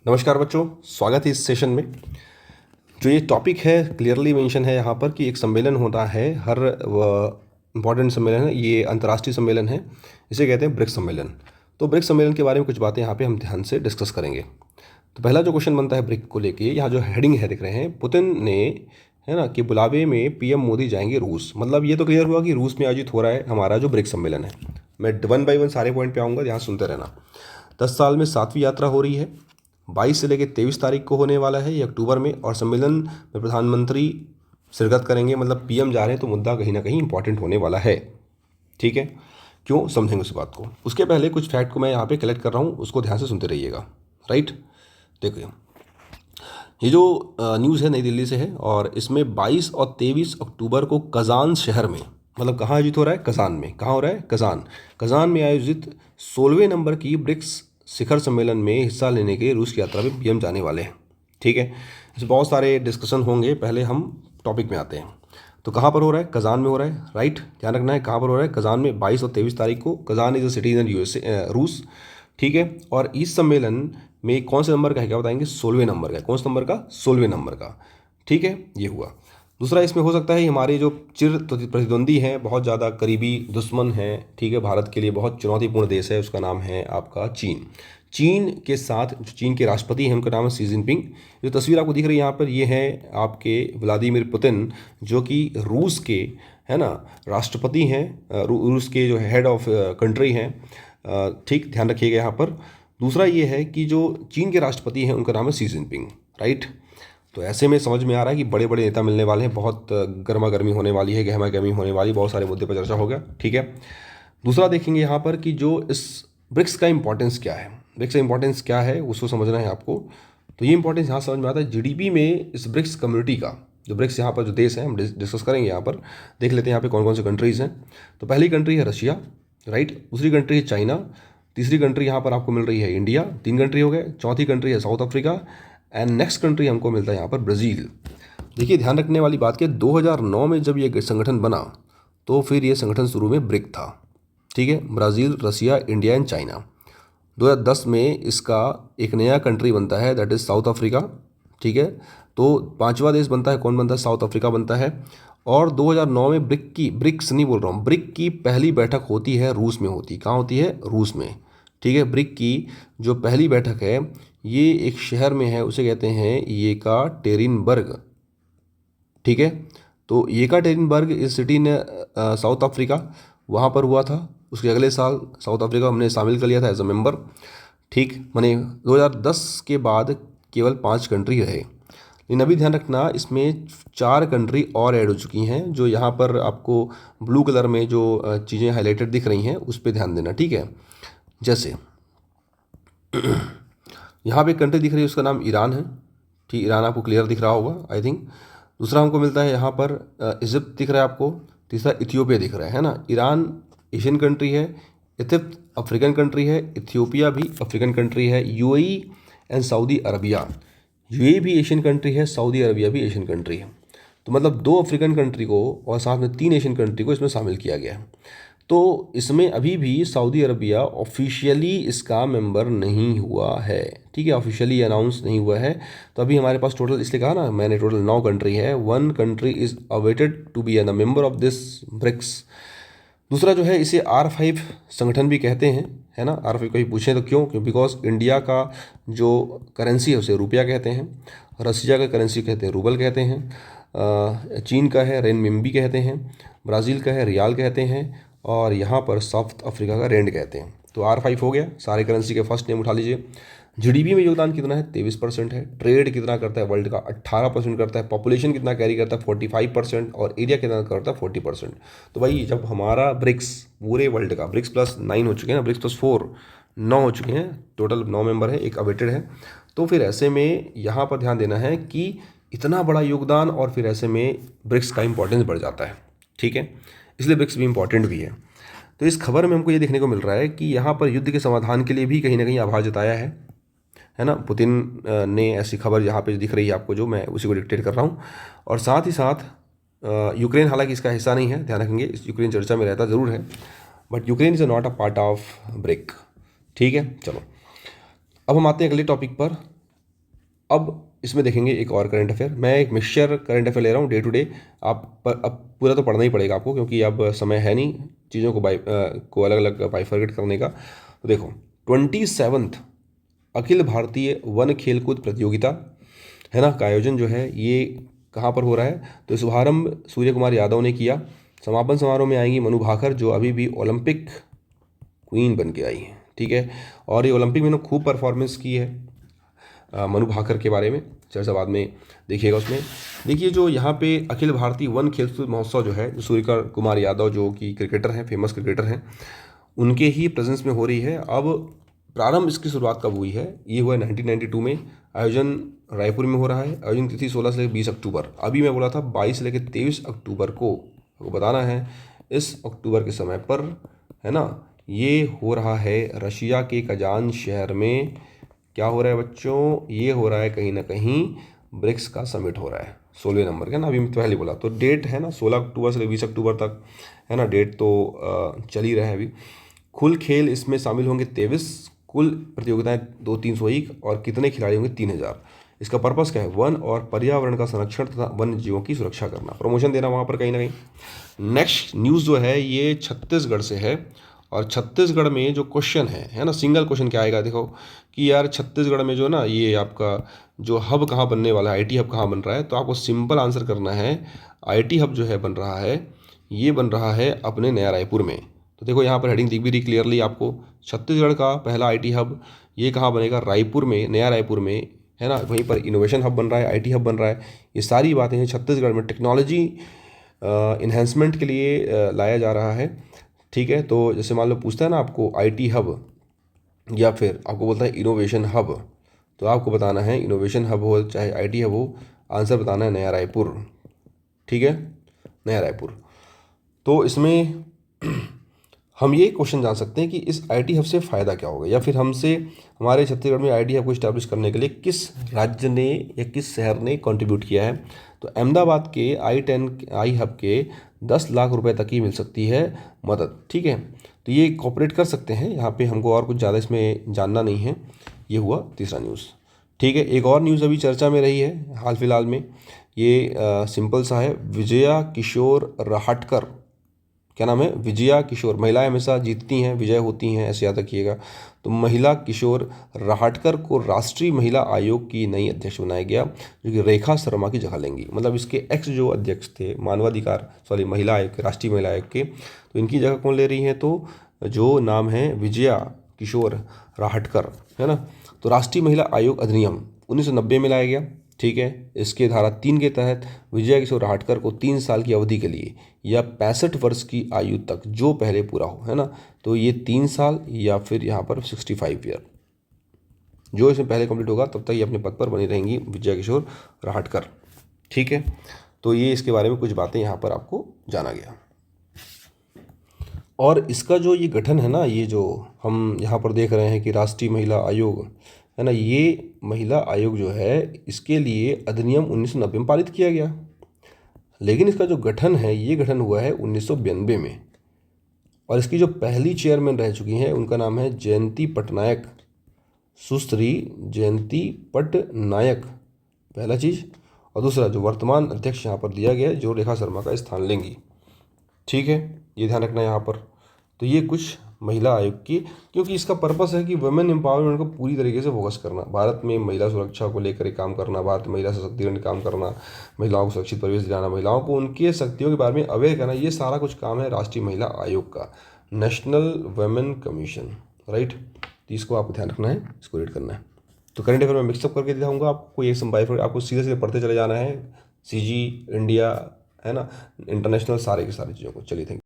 नमस्कार बच्चों, स्वागत है इस सेशन में। जो ये टॉपिक है क्लियरली मेंशन है यहाँ पर कि एक सम्मेलन होता है, हर इम्पॉर्टेंट सम्मेलन है, ये अंतर्राष्ट्रीय सम्मेलन है, इसे कहते हैं ब्रिक्स सम्मेलन। तो ब्रिक्स सम्मेलन के बारे में कुछ बातें यहाँ पे हम ध्यान से डिस्कस करेंगे। तो पहला जो क्वेश्चन बनता है ब्रिक को लेके, यहाँ जो हेडिंग है दिख रहे हैं, पुतिन ने, है ना, कि बुलावे में पीएम मोदी जाएंगे रूस। मतलब ये तो क्लियर हुआ कि रूस में आयोजित हो रहा है हमारा जो ब्रिक्स सम्मेलन है। मैं वन बाई वन सारे पॉइंट पे आऊँगा, यहाँ सुनते रहना। 10 साल में 7वीं यात्रा हो रही है, 22 से लेकर 23 तारीख को होने वाला है ये अक्टूबर में। और सम्मेलन में प्रधानमंत्री शिरकत करेंगे, मतलब पीएम जा रहे हैं, तो मुद्दा कहीं ना कहीं इंपॉर्टेंट होने वाला है। ठीक है, क्यों, समझेंगे उस बात को। उसके पहले कुछ फैक्ट को मैं यहाँ पे कलेक्ट कर रहा हूँ, उसको ध्यान से सुनते रहिएगा। राइट, देखिए ये जो न्यूज़ है नई दिल्ली से है, और इसमें 22 और 23 अक्टूबर को कजान शहर में, मतलब कहाँ आयोजित हो रहा है, कजान में। कहाँ हो रहा है, कजान। कजान में आयोजित 16वें नंबर की ब्रिक्स शिखर सम्मेलन में हिस्सा लेने के लिए रूस की यात्रा में पीएम जाने वाले हैं। ठीक है, इसमें बहुत सारे डिस्कशन होंगे, पहले हम टॉपिक में आते हैं। तो कहाँ पर हो रहा है, कजान में हो रहा है। राइट, ध्यान रखना है कहाँ पर हो रहा है, कजान में 22 और 23 तारीख को। Kazan is a city in USA, रूस। ठीक है, और इस सम्मेलन में कौन से नंबर का है क्या बताएंगे, 16वें नंबर का। कौन से नंबर का, 16वें नंबर का। ठीक है, ये हुआ। दूसरा इसमें हो सकता है हमारे जो चिर प्रतिद्वंदी हैं, बहुत ज़्यादा करीबी दुश्मन हैं, ठीक है, भारत के लिए बहुत चुनौतीपूर्ण देश है, उसका नाम है आपका चीन। चीन के साथ जो चीन के राष्ट्रपति हैं उनका नाम है शी जिनपिंग। जो तस्वीर आपको दिख रही है यहाँ पर, ये है आपके व्लादिमीर पुतिन, जो कि रूस के, है ना, राष्ट्रपति हैं, रूस के जो हेड ऑफ कंट्री हैं। ठीक, ध्यान रखिएगा यहाँ पर। दूसरा ये है कि जो चीन के राष्ट्रपति हैं उनका नाम है शी जिनपिंग। राइट, तो ऐसे में समझ में आ रहा है कि बड़े बड़े नेता मिलने वाले हैं, बहुत गर्मा गर्मी होने वाली है, गहमा गहमी होने वाली, बहुत सारे मुद्दे पर चर्चा हो गया। ठीक है, दूसरा देखेंगे यहाँ पर कि जो इस ब्रिक्स का इंपॉर्टेंस क्या है, ब्रिक्स का इंपॉर्टेंस क्या है उसको समझना है आपको। तो ये इंपॉर्टेंस यहाँ समझ में आता है जीडीपी में इस ब्रिक्स कम्युनिटी का। जो ब्रिक्स यहाँ पर जो देश हैं हम डिस्कस करेंगे, यहाँ पर देख लेते हैं यहाँ पे कौन कौन से कंट्रीज़ हैं। तो पहली कंट्री है रशिया। राइट, दूसरी कंट्री है चाइना, तीसरी कंट्री यहाँ पर आपको मिल रही है इंडिया, 3 कंट्री हो गए। चौथी कंट्री है south Africa, and next country हमको मिलता है यहाँ पर ब्राज़ील। देखिए ध्यान रखने वाली बात कि 2009 में जब ये संगठन बना, तो फिर ये संगठन शुरू में ब्रिक था। ठीक है, Brazil, Russia, India and China. 2010 में इसका एक नया कंट्री बनता है, दैट इज़ साउथ अफ्रीका। ठीक है, तो 5वां देश बनता है, कौन बनता है, साउथ अफ्रीका बनता है। और 2009 में ब्रिक्स नहीं बोल रहा हूँ, ब्रिक की पहली बैठक होती है रूस में, होती कहाँ होती है, रूस में। ठीक है, ब्रिक की जो पहली बैठक है ये एक शहर में है, उसे कहते हैं येकाटेरिनबर्ग। ठीक है, तो येकाटेरिनबर्ग इस सिटी ने साउथ अफ्रीका, वहाँ पर हुआ था। उसके अगले साल साउथ अफ्रीका हमने शामिल कर लिया था एज अ मेंबर। ठीक, माने 2010 के बाद केवल 5 कंट्री रहे। लेकिन अभी ध्यान रखना, इसमें 4 कंट्री और ऐड हो चुकी हैं, जो यहाँ पर आपको ब्लू कलर में जो चीज़ें हाईलाइटेड दिख रही हैं उस पर ध्यान देना। ठीक है, जैसे यहाँ पे कंट्री दिख रही है, उसका नाम ईरान है। ठीक, ईरान आपको क्लियर दिख रहा होगा आई थिंक। दूसरा हमको मिलता है यहाँ पर इजिप्ट दिख रहा है आपको। तीसरा इथियोपिया दिख रहा है ना। ईरान एशियन कंट्री है, इजिप्ट अफ्रीकन कंट्री है, इथियोपिया भी अफ्रीकन कंट्री है, UAE and Saudi Arabia. UAE भी एशियन कंट्री है, सऊदी अरबिया भी एशियन कंट्री है। तो मतलब 2 अफ्रीकन कंट्री को और साथ में 3 एशियन कंट्री को इसमें शामिल किया गया है। तो इसमें अभी भी सऊदी अरबिया ऑफिशियली इसका मेंबर नहीं हुआ है। ठीक है, ऑफिशियली अनाउंस नहीं हुआ है। तो अभी हमारे पास टोटल, इसलिए कहा ना मैंने, टोटल 9 कंट्री है। 1 country is awaited to be an member of this BRICS. दूसरा जो है, इसे R5 संगठन भी कहते हैं, है ना। R5 कहीं पूछें तो क्यों बिकॉज इंडिया का जो करेंसी है उसे रुपया कहते हैं, रशिया का करेंसी कहते हैं रूबल कहते हैं, चीन का है रेनमिंबी कहते हैं, ब्राज़ील का है रियाल कहते हैं, और यहाँ पर साउथ अफ्रीका का रेंड कहते हैं। तो R5 हो गया, सारे करेंसी के फर्स्ट नेम उठा लीजिए। जीडीपी में योगदान कितना है, 23% है। ट्रेड कितना करता है, वर्ल्ड का 18% करता है। पॉपुलेशन कितना कैरी करता है, 45%। और एरिया कितना करता है, 40%। तो भाई जब हमारा ब्रिक्स पूरे वर्ल्ड का, ब्रिक्स प्लस 9 हो चुके हैं ना, ब्रिक्स प्लस 4 9 हो चुके हैं, टोटल 9 मेंबर है, एक अवेटेड है। तो फिर ऐसे में यहाँ पर ध्यान देना है कि इतना बड़ा योगदान, और फिर ऐसे में ब्रिक्स का इंपॉर्टेंस बढ़ जाता है। ठीक है, इसलिए ब्रिक्स भी इंपॉर्टेंट भी है। तो इस खबर में हमको ये देखने को मिल रहा है कि यहाँ पर युद्ध के समाधान के लिए भी कहीं ना कहीं आभार जताया है ना। पुतिन ने ऐसी खबर यहाँ पे दिख रही है आपको, जो मैं उसी को डिक्टेट कर रहा हूँ। और साथ ही साथ यूक्रेन हालांकि इसका हिस्सा नहीं है, ध्यान रखेंगे, इस यूक्रेन चर्चा में रहता ज़रूर है, but Ukraine is not a part of brick. ठीक है, चलो अब हम आते हैं अगले टॉपिक पर। अब इसमें देखेंगे एक और करंट अफेयर। मैं एक मिक्सचर करंट अफेयर ले रहा हूँ डे टू डे। अब पूरा तो पढ़ना ही पड़ेगा आपको, क्योंकि अब समय है नहीं चीज़ों को अलग अलग बाइफरकेट करने का। तो देखो, 27th अखिल भारतीय वन खेलकूद प्रतियोगिता है ना का आयोजन जो है ये कहाँ पर हो रहा है? तो शुभारंभ सूर्य कुमार यादव ने किया। समापन समारोह में आएंगी मनु भाकर, जो अभी भी ओलंपिक क्वीन बन के आई है, ठीक है। और ये ओलंपिक में खूब परफॉर्मेंस की है। मनु भाकर के बारे में चर्चा बाद में देखिएगा उसमें। देखिए, जो यहाँ पे अखिल भारतीय वन खेलकूद महोत्सव जो है, जो सूर्य कुमार यादव जो कि क्रिकेटर हैं, फेमस क्रिकेटर हैं, उनके ही प्रेजेंस में हो रही है। अब प्रारंभ इसकी शुरुआत कब हुई है? ये हुआ है 1992 में। आयोजन रायपुर में हो रहा है। आयोजन तिथि 16 से लेकर 20 अक्टूबर। अभी मैं बोला था 22 से लेकर 23 अक्टूबर को आपको बताना है। इस अक्टूबर के समय पर, है ना, ये हो रहा है रशिया के कजान शहर में। क्या हो रहा है बच्चों? ये हो रहा है कहीं ना कहीं ब्रिक्स का समिट हो रहा है 16वें नंबर का ना। अभी मैं पहले बोला तो डेट है ना 16 अक्टूबर से 20 अक्टूबर तक, है ना। डेट तो चल ही रहा है अभी। कुल खेल इसमें शामिल होंगे 23। कुल प्रतियोगिताएं 2-301 और कितने खिलाड़ी होंगे? 3000। इसका पर्पस क्या है? वन और पर्यावरण का संरक्षण तथा वन्य जीवों की सुरक्षा करना, प्रमोशन देना वहाँ पर कहीं ना कहीं। नेक्स्ट न्यूज़ जो है ये छत्तीसगढ़ से है। और छत्तीसगढ़ में जो क्वेश्चन है ना, सिंगल क्वेश्चन क्या आएगा देखो कि यार छत्तीसगढ़ में जो ना ये आपका जो हब कहाँ बनने वाला है, आईटी हब कहाँ बन रहा है, तो आपको सिंपल आंसर करना है। आईटी हब जो है बन रहा है, ये बन रहा है अपने नया रायपुर में। तो देखो यहाँ पर हेडिंग दिख भी रही क्लियरली आपको, छत्तीसगढ़ का पहला आईटी हब ये कहाँ बनेगा? रायपुर में, नया रायपुर में, है ना। वहीं पर इनोवेशन हब बन रहा है, आईटी हब बन रहा है। ये सारी बातें हैं छत्तीसगढ़ में टेक्नोलॉजी इन्हेंसमेंट के लिए लाया जा रहा है, ठीक है। तो जैसे मान लो पूछता है ना आपको आईटी हब या फिर आपको बोलता है इनोवेशन हब, तो आपको बताना है इनोवेशन हब हो चाहे आईटी हब हो, आंसर बताना है नया रायपुर, ठीक है, नया रायपुर। तो इसमें हम ये क्वेश्चन जान सकते हैं कि इस आईटी हब से फ़ायदा क्या होगा, या फिर हमसे हमारे छत्तीसगढ़ में आईटी हब को इस्टेब्लिश करने के लिए किस राज्य ने या किस शहर ने कंट्रीब्यूट किया है। तो अहमदाबाद के आई हब के 10 लाख रुपए तक की मिल सकती है मदद, ठीक है। तो ये कॉपरेट कर सकते हैं यहाँ पे, हमको और कुछ ज़्यादा इसमें जानना नहीं है। ये हुआ तीसरा न्यूज़, ठीक है। एक और न्यूज़ अभी चर्चा में रही है हाल फिलहाल में, ये सिंपल सा है। विजया किशोर राहटकर, क्या नाम है? विजया किशोर। महिलाएं हमेशा जीतती हैं, विजय होती हैं, ऐसे याद रखिएगा। तो महिला किशोर राहटकर को राष्ट्रीय महिला आयोग की नई अध्यक्ष बनाया गया, जो कि रेखा शर्मा की जगह लेंगी। मतलब इसके एक्स जो अध्यक्ष थे महिला आयोग के, राष्ट्रीय महिला आयोग के, तो इनकी जगह कौन ले रही हैं? तो जो नाम है विजया किशोर राहटकर, है ना। तो राष्ट्रीय महिला आयोग अधिनियम 1990 में लाया गया, ठीक है। इसके धारा 3 के तहत विजया किशोर राहटकर को 3 साल की अवधि के लिए या 65 वर्ष की आयु तक जो पहले पूरा हो, है ना, तो ये 3 साल या फिर यहाँ पर 65 ईयर जो इसमें पहले कंप्लीट होगा तब तक ये अपने पद पर बनी रहेंगी विजया किशोर राहटकर, ठीक है। तो ये इसके बारे में कुछ बातें यहाँ पर आपको जाना गया। और इसका जो ये गठन है ना, ये जो हम यहाँ पर देख रहे हैं कि राष्ट्रीय महिला आयोग, है ना, ये महिला आयोग जो है इसके लिए अधिनियम 1990 में पारित किया गया। लेकिन इसका जो गठन है ये गठन हुआ है 1992 में। और इसकी जो पहली चेयरमैन रह चुकी हैं उनका नाम है जयंती पटनायक, सुश्री जयंती पटनायक, पहला चीज़। और दूसरा जो वर्तमान अध्यक्ष यहाँ पर दिया गया है जो रेखा शर्मा का स्थान लेंगी, ठीक है, ये ध्यान रखना यहाँ पर। तो ये कुछ महिला आयोग की, क्योंकि इसका पर्पस है कि वुमेन एम्पावरमेंट को पूरी तरीके से फोकस करना, भारत में महिला सुरक्षा को लेकर काम करना, भारत में महिला सशक्तिकरण काम करना, महिलाओं को सुरक्षित परिवेश दिलाना, महिलाओं को उनकी शक्तियों के बारे में अवेयर करना, ये सारा कुछ काम है राष्ट्रीय महिला आयोग का, नेशनल वुमेन कमीशन, राइट। तो इसको आपको ध्यान रखना है, इसको रीड करना है। तो करंट अफेयर में मिक्सअप करके दिखाऊंगा आपको, ये संभाई आपको सीधे सीधे पढ़ते चले जाना है, सीजी, इंडिया, है ना, इंटरनेशनल, सारे की सारी चीज़ों को। चलिए, थैंक यू।